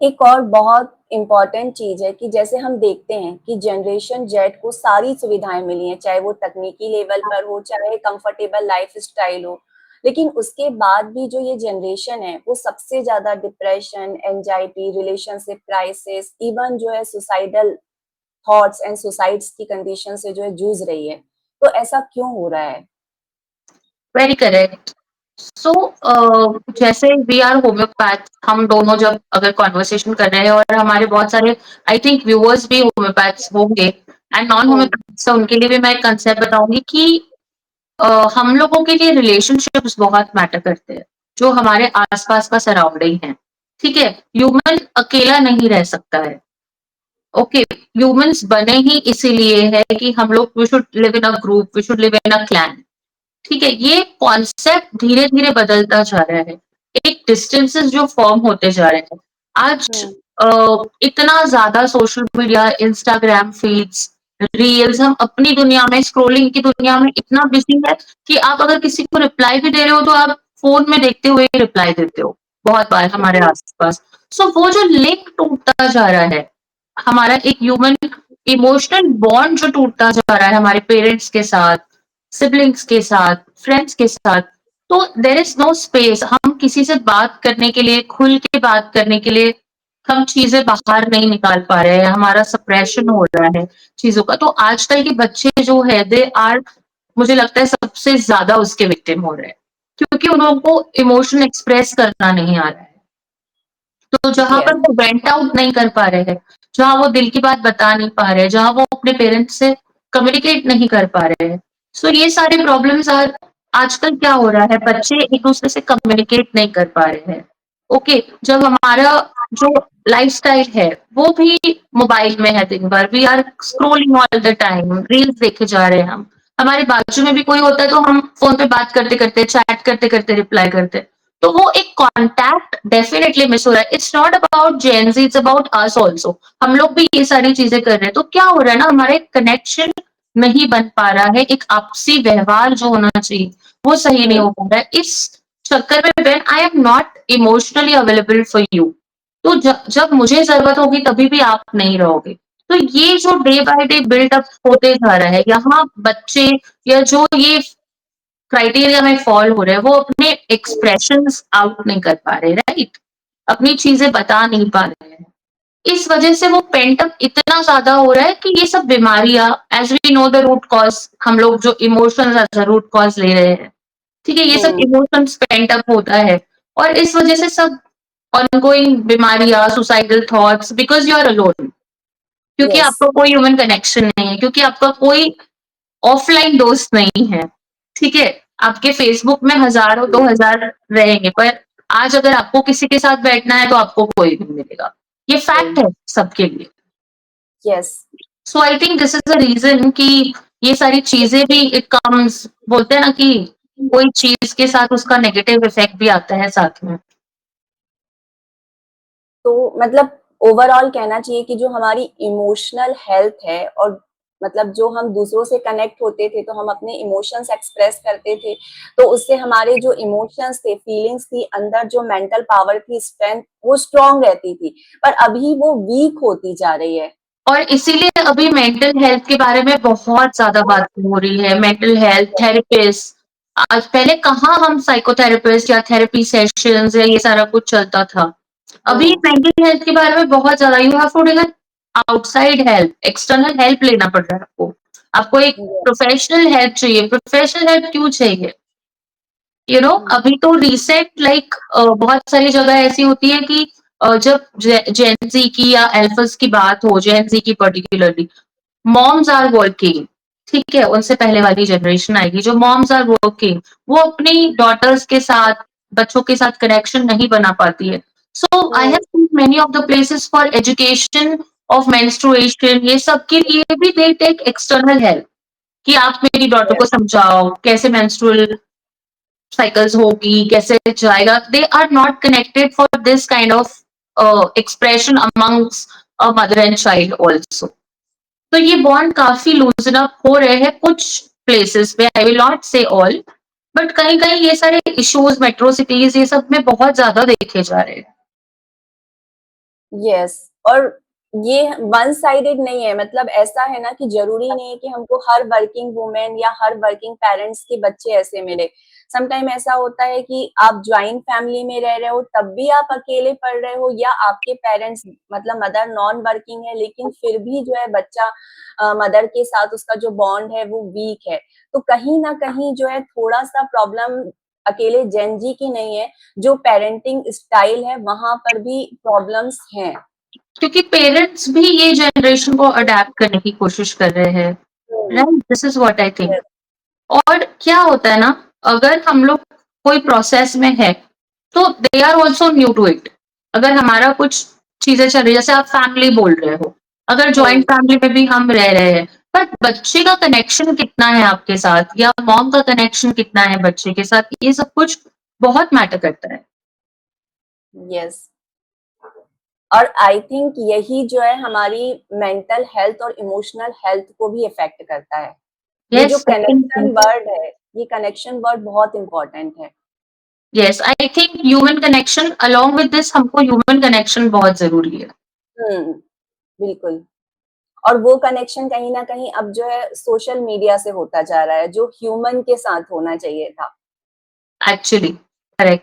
एक और बहुत इम्पोर्टेंट चीज है कि जैसे हम देखते हैं कि जनरेशन जेड को सारी सुविधाएं मिली हैं, चाहे वो तकनीकी लेवल पर हो, चाहे कंफर्टेबल लाइफ स्टाइल हो, लेकिन उसके बाद भी जो ये जनरेशन है वो सबसे ज्यादा depression, anxiety, relationship crisis, even जो है सुसाइडल थॉट्स एंड सुसाइड्स की कंडीशन से जो है जूझ रही है। तो ऐसा क्यों हो रहा है? Very correct. सो जैसे वी आर होम्योपैथ, हम दोनों जब अगर कॉन्वर्सेशन कर रहे हैं और हमारे बहुत सारे आई थिंक व्यूअर्स भी होम्योपैथ्स होंगे एंड नॉन हम्म। होम्योपैथ्स, तो उनके लिए भी मैं एक कंसेप्ट बताऊंगी कि हम लोगों के लिए रिलेशनशिप्स बहुत मैटर करते हैं, जो हमारे आसपास का सराउंडिंग है। ठीक है, ह्यूमन अकेला नहीं रह सकता है। ओके, ह्यूमंस बने ही इसीलिए है कि हम लोग we should live in a group, we should live in a clan. ठीक है, ये कॉन्सेप्ट धीरे धीरे बदलता जा रहा है। एक डिस्टेंसेस जो फॉर्म होते जा रहे हैं आज, हम्म। इतना ज्यादा social media, Instagram feeds, reels, हम अपनी दुनिया में, स्क्रोलिंग की दुनिया में इतना बिजी है कि आप अगर किसी को रिप्लाई भी दे रहे हो तो आप फोन में देखते हुए रिप्लाई देते हो बहुत बार हमारे जी। आसपास। सो वो जो लिंक टूटता जा रहा है, हमारा एक ह्यूमन इमोशनल बॉन्ड जो टूटता जा रहा है हमारे पेरेंट्स के साथ, सिबलिंग्स के साथ, फ्रेंड्स के साथ, तो देर इज नो स्पेस। हम किसी से बात करने के लिए, खुल के बात करने के लिए हम चीजें बाहर नहीं निकाल पा रहे हैं, हमारा सप्रेशन हो रहा है चीजों का। तो आजकल के बच्चे जो है दे आर, मुझे लगता है सबसे ज्यादा उसके विक्टिम हो रहे हैं, क्योंकि उन लोगों को इमोशन एक्सप्रेस करना नहीं आ रहा है। तो जहां पर यस। वो वेंट आउट नहीं कर पा रहे हैं, जहां वो दिल की बात बता नहीं पा रहे हैं, जहां वो अपने पेरेंट्स से कम्युनिकेट नहीं कर पा रहे हैं, सो ये सारे प्रॉब्लम्स आजकल क्या हो रहा है, बच्चे एक दूसरे से कम्युनिकेट नहीं कर पा रहे हैं। ओके, जब हमारा जो लाइफस्टाइल है वो भी मोबाइल में है, दिन भर we are scrolling all the time, reels देखे जा रहे हैं हम। हमारे बाजू में भी कोई होता है तो हम फोन पे बात करते करते, चैट करते करते रिप्लाई करते हैं। तो वो एक कॉन्टैक्ट डेफिनेटली मिस हो रहा है। It's not about Gen Z, it's about us also. हम लोग भी ये सारी चीजें कर रहे हैं, तो क्या हो रहा है ना, हमारे कनेक्शन नहीं बन पा रहा है, एक आपसी व्यवहार जो होना चाहिए वो सही नहीं हम्म। हो पा रहा है। इस चक्कर में when I am not emotionally available for you, तो जब मुझे जरूरत होगी तभी भी आप नहीं रहोगे। तो ये जो डे बाय डे बिल्डअप होते जा रहा है, यहाँ बच्चे या जो ये क्राइटेरिया में फॉल हो रहे हैं, वो अपने एक्सप्रेशंस आउट नहीं कर पा रहे, राइट? अपनी चीजें बता नहीं पा रहे हैं। इस वजह से वो पेंट अप इतना ज्यादा हो रहा है कि ये सब बीमारियां, as we know the root cause, हम लोग जो emotions as a root cause ले रहे हैं, ठीक है, ये सब हम्म। इमोशंस पेंट अप होता है। और इस वजह से सब ऑनगोइंग बीमारियां, suicidal thoughts, because you are alone, क्योंकि यस। आपका कोई ह्यूमन कनेक्शन नहीं है, क्योंकि आपका कोई ऑफलाइन दोस्त नहीं है। ठीक है, आपके फेसबुक में हजारों, 2000 रहेंगे, पर आज अगर आपको किसी के साथ बैठना है तो आपको कोई नहीं मिलेगा। ये फैक्ट है सबके लिए। Yes. So I think this is the reason कि ये सारी चीजें भी, इट कम्स, बोलते हैं ना कि कोई चीज के साथ उसका नेगेटिव इफेक्ट भी आता है साथ में। तो मतलब ओवरऑल कहना चाहिए कि जो हमारी इमोशनल हेल्थ है, और मतलब जो हम दूसरों से कनेक्ट होते थे तो हम अपने इमोशंस एक्सप्रेस करते थे, तो उससे हमारे जो इमोशंस थे, फीलिंग्स थी, अंदर जो मेंटल पावर थी, स्ट्रेंथ, वो स्ट्रांग रहती थी। पर अभी वो वीक होती जा रही है। और इसीलिए अभी मेंटल हेल्थ के बारे में बहुत ज्यादा बात हो रही है, मेंटल हेल्थ थेरेपिस्ट। आज पहले कहाँ हम साइकोथेरेपिस्ट या थेरेपी सेशंस या ये सारा कुछ चलता था। अभी हम्म। मेंटल हेल्थ के बारे में बहुत ज्यादा, you have to take outside help, external help लेना पड़ रहा है आपको। आपको एक यस। प्रोफेशनल हेल्प चाहिए। प्रोफेशनल हेल्प क्यों चाहिए? यू नो, अभी तो रिसेंट लाइक बहुत सारी जगह ऐसी होती है कि जब जेनजी की या एल्फस की बात हो, जेनजी की पर्टिकुलरली, मॉम्स आर वर्किंग, ठीक है, उनसे पहले वाली जनरेशन आएगी जो मॉम्स आर वर्किंग, वो अपनी डॉटर्स के साथ, बच्चों के साथ कनेक्शन नहीं बना पाती है। So I have seen many of the places for education of menstruation, ये सब के लिए भी दे टेक एक्सटर्नल हेल्प, कि आप मेरी डॉटर को यस। समझाओ कैसे मेंस्ट्रुअल साइकिल्स होगी, कैसे जाएगा। They are not connected for this kind of expression amongst a mother and child also. तो ये बॉन्ड काफी लूजन अप हो रहे हैं कुछ प्लेसेस पे, आई विल नॉट से ऑल, बट कहीं कहीं ये सारे इश्यूज मेट्रो सिटीज ये सब में बहुत ज्यादा देखे जा रहे हैं। यस। और ये वन साइडेड नहीं है, मतलब ऐसा है ना कि ज़रूरी नहीं है कि हमको हर वर्किंग वुमन या हर वर्किंग पेरेंट्स के बच्चे ऐसे मिले। सम टाइम ऐसा होता है कि आप जॉइंट फैमिली में रह रहे हो, तब भी आप अकेले पढ़ रहे हो, या आपके पेरेंट्स मतलब मदर नॉन वर्किंग है, लेकिन फिर भी जो है बच्चा मदर के साथ उसका जो बॉन्ड है वो वीक है। तो कहीं न कहीं जो है थोड़ा-सा प्रॉब्लम अकेले जेन ज़ी की नहीं है, जो पेरेंटिंग स्टाइल है वहाँ पर भी प्रॉब्लम्स हैं। क्योंकि पेरेंट्स भी ये जनरेशन को अडैप्ट करने की कोशिश कर रहे हैं, हुँ, right? This is what I think. Yes, और क्या होता है ना, अगर हम लोग कोई प्रोसेस में है, तो they are also new to it. अगर हमारा कुछ चीज़ें चल रही है, जैसे आप फैमिली बोल रहे हो, अगर हुँ, जॉइंट फैमिली में भी हम रह रहे हैं, पर बच्चे का कनेक्शन कितना है आपके साथ या मॉम का कनेक्शन कितना है बच्चे के साथ, ये सब कुछ बहुत मैटर करता है। यस। और आई थिंक यही जो है हमारी मेंटल हेल्थ और इमोशनल हेल्थ को भी इफ़ेक्ट करता है। ये जो येस, कनेक्शन डेफिनिटली। वर्ड है, ये कनेक्शन वर्ड बहुत इम्पोर्टेंट है। Yes, I think human connection along with this हमको ह्यूमन कनेक्शन बहुत ज़रूरी है। हुँ, बिल्कुल। और वो कनेक्शन कहीं न कहीं अब जो है सोशल मीडिया से होता जा रहा है, जो ह्यूमन के साथ होना चाहिए था। Actually, correct.